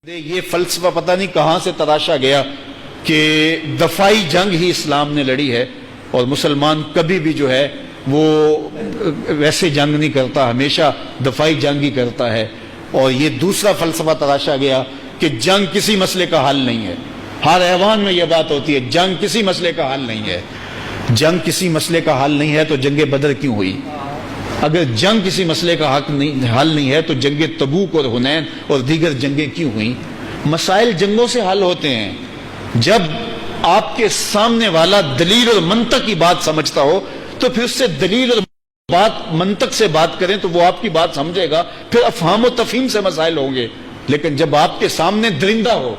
یہ فلسفہ پتہ نہیں کہاں سے تراشا گیا کہ دفاعی جنگ ہی اسلام نے لڑی ہے اور مسلمان کبھی بھی جو ہے وہ ویسے جنگ نہیں کرتا، ہمیشہ دفاعی جنگ ہی کرتا ہے۔ اور یہ دوسرا فلسفہ تراشا گیا کہ جنگ کسی مسئلے کا حل نہیں ہے۔ ہر ایوان میں یہ بات ہوتی ہے، جنگ کسی مسئلے کا حل نہیں ہے۔ جنگ کسی مسئلے کا حل نہیں ہے تو جنگ بدر کیوں ہوئی؟ اگر جنگ کسی مسئلے کا حل نہیں ہے تو جنگ تبوک اور حنین اور دیگر جنگیں کیوں ہوئیں؟ مسائل جنگوں سے حل ہوتے ہیں۔ جب آپ کے سامنے والا دلیل اور منطق کی بات سمجھتا ہو تو پھر اس سے دلیل اور منطق سے بات کریں تو وہ آپ کی بات سمجھے گا، پھر افہام و تفہیم سے مسائل ہوں گے۔ لیکن جب آپ کے سامنے درندہ ہو،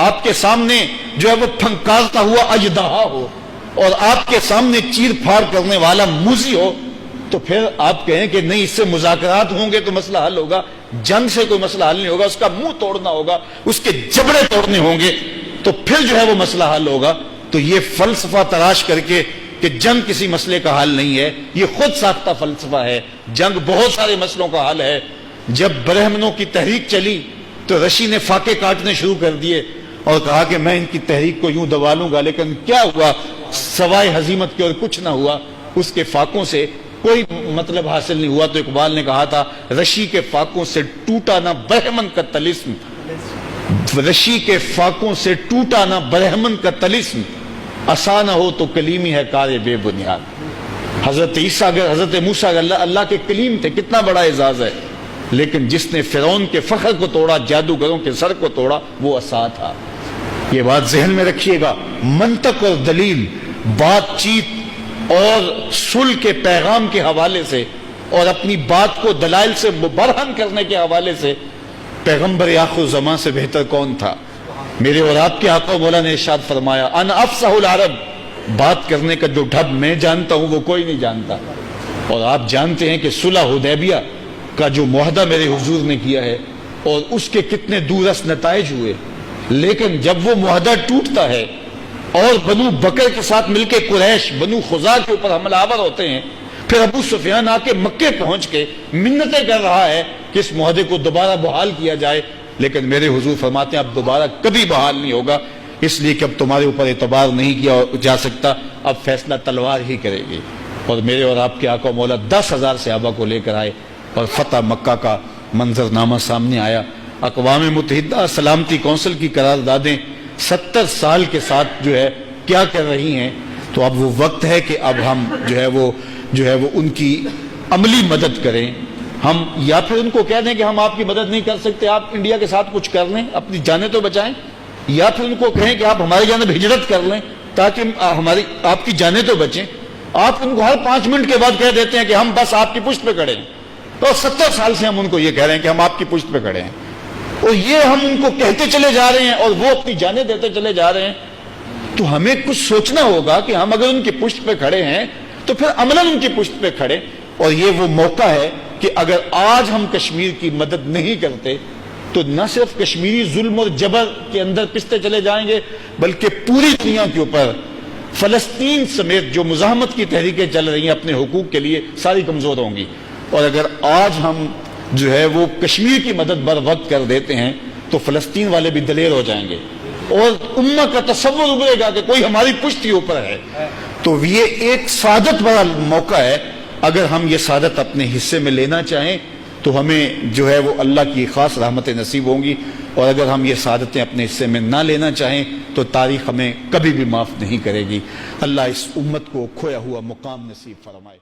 آپ کے سامنے جو ہے وہ پھنکارتا ہوا اژدہا ہو اور آپ کے سامنے چیر پھاڑ کرنے والا موذی ہو تو پھر آپ کہیں کہ نہیں، اس سے مذاکرات ہوں گے تو مسئلہ حل ہوگا۔ جنگ سے کوئی مسئلہ حل نہیں ہوگا، اس کا منہ توڑنا ہوگا، اس کے جبڑے توڑنے ہوں گے تو پھر جو ہے وہ مسئلہ حل ہوگا۔ تو یہ فلسفہ تراش کر کے کہ جنگ کسی مسئلے کا حل نہیں ہے، یہ خود ساختہ فلسفہ ہے۔ جنگ بہت سارے مسئلوں کا حل ہے۔ جب برہمنوں کی تحریک چلی تو رشی نے فاقے کاٹنے شروع کر دیے اور کہا کہ میں ان کی تحریک کو یوں دبا لوں گا، لیکن کیا ہوا؟ سوائے ہزیمت کے اور کچھ نہ ہوا۔ اس کے فاقوں سے کوئی مطلب حاصل نہیں ہوا۔ تو اقبال نے کہا تھا، رشی کے فاقوں سے ٹوٹا نہ برہمن کا طلسم، رشی کے فاقوں سے ٹوٹا نہ برہمن کا طلسم، آسان ہو تو کلیمی ہے کار بے بنیاد۔ حضرت عیسیٰ اگر حضرت موسیٰ اللہ کے کلیم تھے، کتنا بڑا اعزاز ہے، لیکن جس نے فرعون کے فخر کو توڑا، جادوگروں کے سر کو توڑا، وہ عصا تھا۔ یہ بات ذہن میں رکھیے گا۔ منطق اور دلیل، بات چیت اور صلح کے پیغام کے حوالے سے اور اپنی بات کو دلائل سے مبرہن کرنے کے حوالے سے پیغمبر آخر زمان سے بہتر کون تھا؟ میرے اور آپ کے آقا مولا نے ارشاد فرمایا، انا افصح العرب، بات کرنے کا جو ڈھب میں جانتا ہوں وہ کوئی نہیں جانتا۔ اور آپ جانتے ہیں کہ صلح حدیبیہ کا جو معاہدہ میرے حضور نے کیا ہے اور اس کے کتنے دورس نتائج ہوئے، لیکن جب وہ معاہدہ ٹوٹتا ہے اور بنو بکر کے ساتھ مل کے قریش بنو خزاع کے اوپر حملہ آور ہوتے ہیں، پھر ابو سفیان آ کے مکے پہنچ کے منتیں کر رہا ہے کہ اس معاہدے کو دوبارہ بحال کیا جائے، لیکن میرے حضور فرماتے ہیں اب دوبارہ کبھی بحال نہیں ہوگا، اس لیے کہ اب تمہارے اوپر اعتبار نہیں کیا جا سکتا، اب فیصلہ تلوار ہی کرے گی۔ اور میرے اور آپ کے آقا مولا 10,000 صحابہ کو لے کر آئے اور فتح مکہ کا منظرنامہ سامنے آیا۔ اقوام متحدہ سلامتی کونسل کی قراردادیں 70 سال کے ساتھ جو ہے کیا کر رہی ہیں، تو اب وہ وقت ہے کہ اب ہم جو ہے وہ ان کی عملی مدد کریں۔ ہم یا پھر ان کو کہہ دیں کہ ہم آپ کی مدد نہیں کر سکتے، آپ انڈیا کے ساتھ کچھ کر لیں، اپنی جانیں تو بچائیں، یا پھر ان کو کہیں کہ آپ ہماری جانب ہجرت کر لیں تاکہ آپ کی جانیں تو بچیں۔ آپ ان کو ہر 5 منٹ کے بعد کہہ دیتے ہیں کہ ہم بس آپ کی پشت پہ کھڑے ہیں، تو 70 سال سے ہم ان کو یہ کہہ رہے ہیں کہ ہم آپ کی پشت پہ کھڑے ہیں، اور یہ ہم ان کو کہتے چلے جا رہے ہیں اور وہ اپنی جانیں دیتے چلے جا رہے ہیں۔ تو ہمیں کچھ سوچنا ہوگا کہ ہم اگر ان کی پشت پہ کھڑے ہیں تو پھر عملاً ان کی پشت پہ کھڑے۔ اور یہ وہ موقع ہے کہ اگر آج ہم کشمیر کی مدد نہیں کرتے تو نہ صرف کشمیری ظلم اور جبر کے اندر پستے چلے جائیں گے، بلکہ پوری دنیا کے اوپر فلسطین سمیت جو مزاحمت کی تحریکیں چل رہی ہیں اپنے حقوق کے لیے، ساری کمزور ہوں گی۔ اور اگر آج ہم جو ہے وہ کشمیر کی مدد بر وقت کر دیتے ہیں تو فلسطین والے بھی دلیر ہو جائیں گے اور امہ کا تصور ابھرے گا کہ کوئی ہماری پشت کے اوپر ہے۔ تو یہ ایک سعادت بڑا موقع ہے۔ اگر ہم یہ سعادت اپنے حصے میں لینا چاہیں تو ہمیں جو ہے وہ اللہ کی خاص رحمتیں نصیب ہوں گی، اور اگر ہم یہ سعادتیں اپنے حصے میں نہ لینا چاہیں تو تاریخ ہمیں کبھی بھی معاف نہیں کرے گی۔ اللہ اس امت کو کھویا ہوا مقام نصیب فرمائے۔